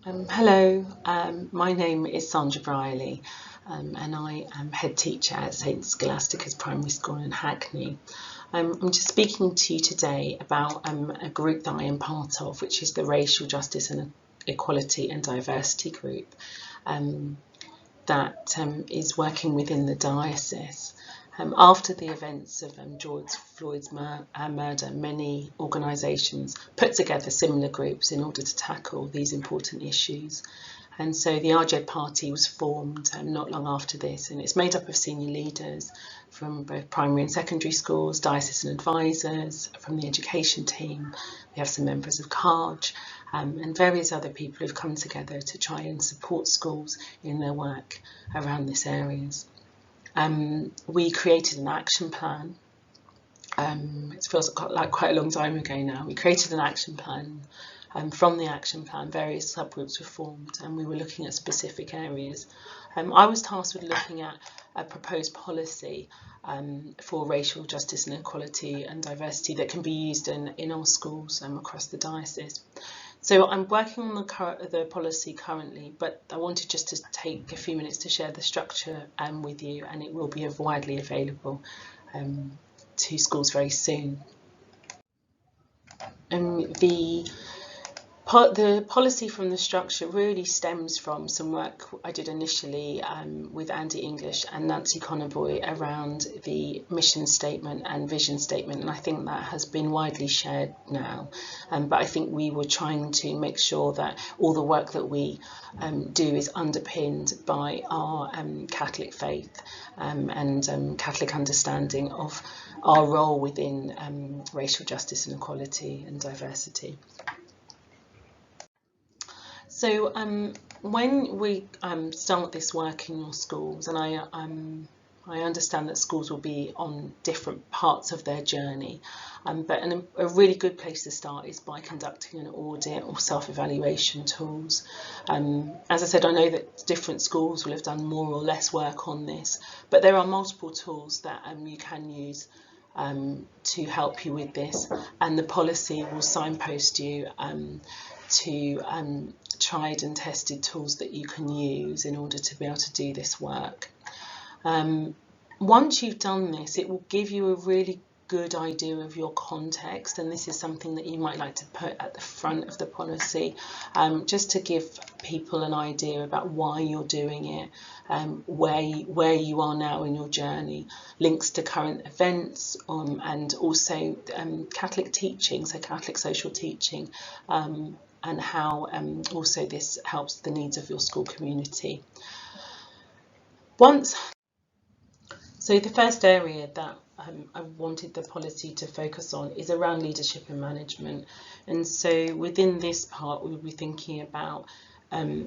Hello, my name is Sandra Briley, and I am head teacher at St Scholastica's Primary School in Hackney. I'm just speaking to you today about a group that I am part of, which is the Racial Justice and Equality and Diversity group that is working within the diocese. After the events of George Floyd's murder, many organisations put together similar groups in order to tackle these important issues. And so the RJED party was formed not long after this, and it's made up of senior leaders from both primary and secondary schools, diocesan advisors, from the education team. We have some members of CARG and various other people who've come together to try and support schools in their work around this areas. We created an action plan. It feels like quite a long time ago now. We created an action plan. From the action plan, various subgroups were formed, and we were looking at specific areas. I was tasked with looking at a proposed policy for racial justice and equality and diversity that can be used in our schools across the diocese. So I'm working on the policy currently, but I wanted just to take a few minutes to share the structure with you, and it will be widely available to schools very soon. The policy from the structure really stems from some work I did initially with Andy English and Nancy Connerboy around the mission statement and vision statement, and I think that has been widely shared now. But I think we were trying to make sure that all the work that we do is underpinned by our Catholic faith and Catholic understanding of our role within racial justice and equality and diversity. So when we start this work in your schools, and I understand that schools will be on different parts of their journey, but a really good place to start is by conducting an audit or self-evaluation tools. As I said, I know that different schools will have done more or less work on this, but there are multiple tools that you can use to help you with this, and the policy will signpost you to tried and tested tools that you can use in order to be able to do this work. Once you've done this, it will give you a really good idea of your context, and this is something that you might like to put at the front of the policy, just to give people an idea about why you're doing it, where you are now in your journey, links to current events, and also Catholic teaching, so Catholic social teaching, and how also this helps the needs of your school community. So the first area that I wanted the policy to focus on is around leadership and management. And so within this part, we'll be thinking about a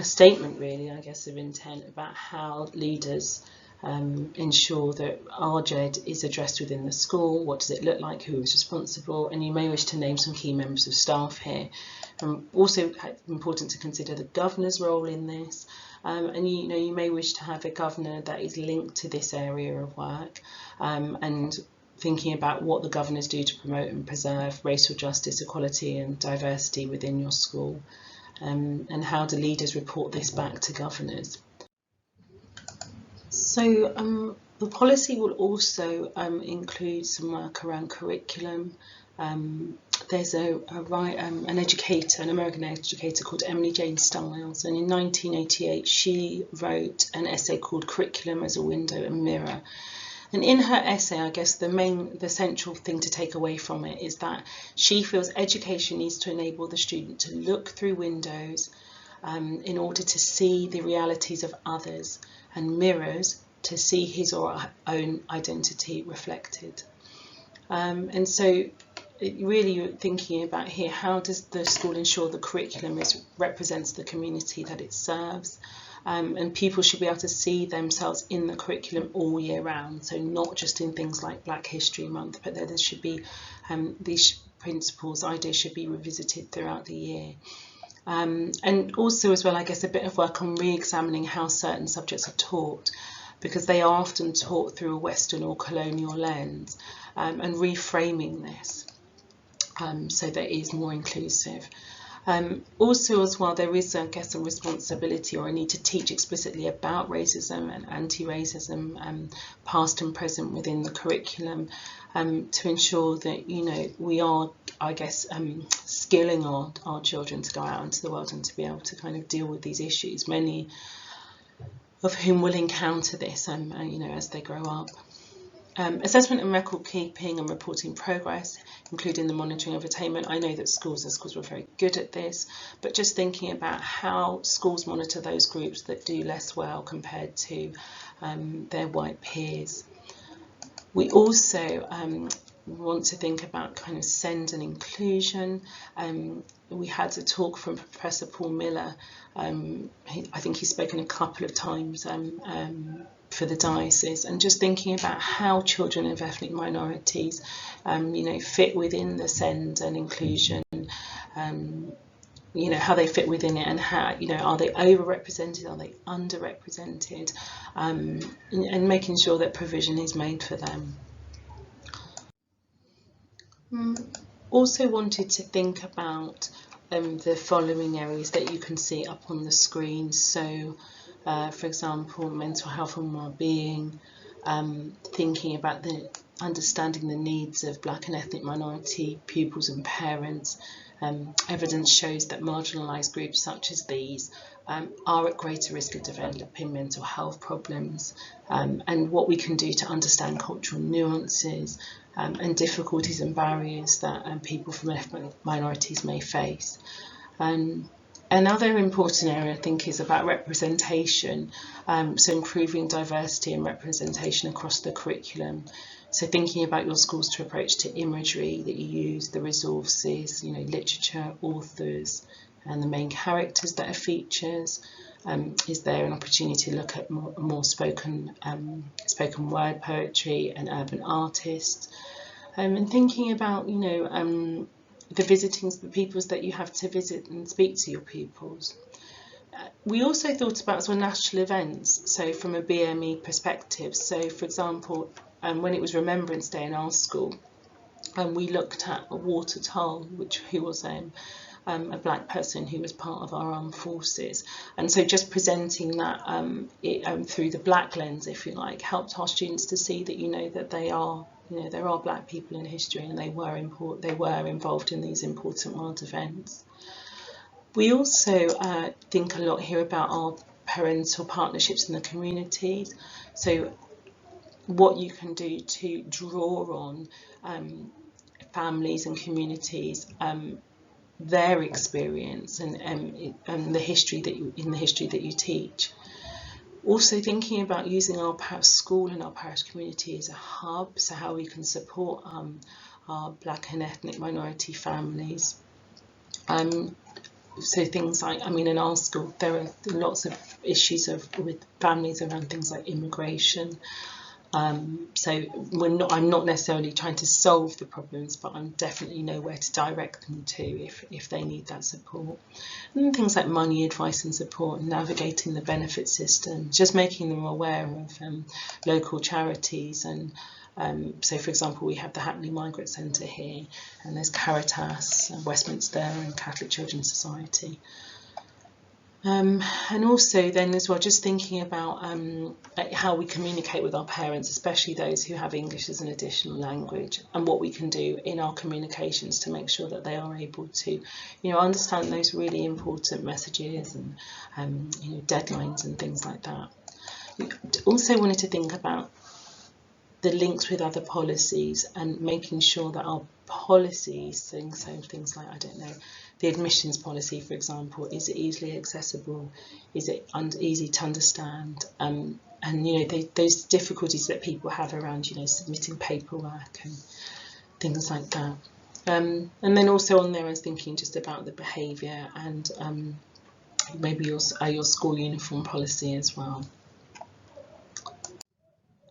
statement, really, I guess, of intent about how leaders ensure that RJED is addressed within the school. What does it look like? Who is responsible? And you may wish to name some key members of staff here. Also important to consider the governor's role in this, and you may wish to have a governor that is linked to this area of work, and thinking about what the governors do to promote and preserve racial justice, equality and diversity within your school, and how do leaders report this back to governors. So the policy will also include some work around curriculum. There's an educator, an American educator called Emily Jane Stiles, and in 1988 she wrote an essay called Curriculum as a Window and Mirror. And in her essay, I guess the central thing to take away from it is that she feels education needs to enable the student to look through windows in order to see the realities of others, and mirrors to see his or her own identity reflected. And so really you're thinking about here, how does the school ensure the curriculum represents the community that it serves, and people should be able to see themselves in the curriculum all year round, so not just in things like Black History Month, but there should be these principles, ideas should be revisited throughout the year. And also as well, I guess, a bit of work on re-examining how certain subjects are taught, because they are often taught through a Western or colonial lens, and reframing this so that it is more inclusive. Also as well, there is, I guess, a responsibility or a need to teach explicitly about racism and anti-racism, past and present within the curriculum, to ensure that, you know, we are, I guess, skilling our children to go out into the world and to be able to kind of deal with these issues, many of whom will encounter this, you know, as they grow up. Assessment and record keeping and reporting progress, including the monitoring of attainment. I know that schools were very good at this, but just thinking about how schools monitor those groups that do less well compared to their white peers. We also want to think about kind of SEND and inclusion. We had a talk from Professor Paul Miller. I think he's spoken a couple of times for the diocese, and just thinking about how children of ethnic minorities, you know, fit within the SEND and inclusion, you know, how they fit within it, and how, you know, are they overrepresented, are they underrepresented, and making sure that provision is made for them. Also wanted to think about the following areas that you can see up on the screen. So for example, mental health and well-being, thinking about understanding the needs of Black and ethnic minority pupils and parents. Evidence shows that marginalised groups such as these are at greater risk of developing mental health problems, and what we can do to understand cultural nuances and difficulties and barriers that people from ethnic minorities may face. Another important area, I think, is about representation, so improving diversity and representation across the curriculum. So thinking about your school's approach to imagery that you use, the resources, you know, literature, authors, and the main characters that are features. Is there an opportunity to look at more spoken word poetry and urban artists? And thinking about, you know, the visitings, the pupils that you have to visit and speak to your pupils. We also thought about as well national events, so from a BME perspective. So for example, when it was Remembrance Day in our school, we looked at Walter Tull, who was a Black person who was part of our armed forces, and so just presenting that through the Black lens, if you like, helped our students to see that, you know, that they are, you know, there are Black people in history, and they were involved in these important world events. We also think a lot here about our parental partnerships in the communities. So what you can do to draw on families and communities, their experience and the history that you teach. Also thinking about using our parish school and our parish community as a hub, so how we can support our Black and ethnic minority families. So things like, I mean, in our school there are lots of issues with families around things like immigration. So I'm not necessarily trying to solve the problems, but I definitely know where to direct them to if they need that support. And things like money advice and support, navigating the benefit system, just making them aware of local charities. And so for example, we have the Hackney Migrant Centre here, and there's Caritas, Westminster and Catholic Children's Society. And also then as well, just thinking about how we communicate with our parents, especially those who have English as an additional language, and what we can do in our communications to make sure that they are able to, you know, understand those really important messages and you know, deadlines and things like that. We also wanted to think about the links with other policies and making sure that our policies, things like, I don't know, the admissions policy, for example, is it easily accessible? Is it easy to understand? And you know, those difficulties that people have around, you know, submitting paperwork and things like that. And then also on there, I was thinking just about the behaviour and maybe your school uniform policy as well.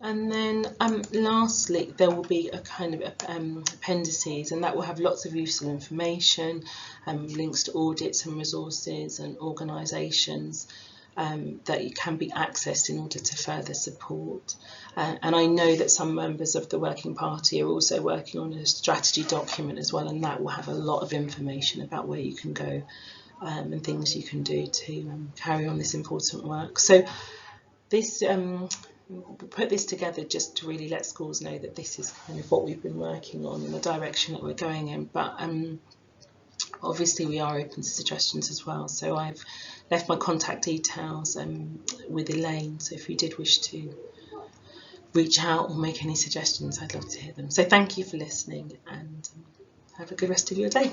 And then lastly, there will be a kind of appendices, and that will have lots of useful information, links to audits and resources and organisations. that it can be accessed in order to further support. And I know that some members of the Working Party are also working on a strategy document as well, and that will have a lot of information about where you can go and things you can do to carry on this important work. So this put this together just to really let schools know that this is kind of what we've been working on and the direction that we're going in. But obviously we are open to suggestions as well. So I've left my contact details with Elaine. So if you did wish to reach out or make any suggestions, I'd love to hear them. So thank you for listening, and have a good rest of your day.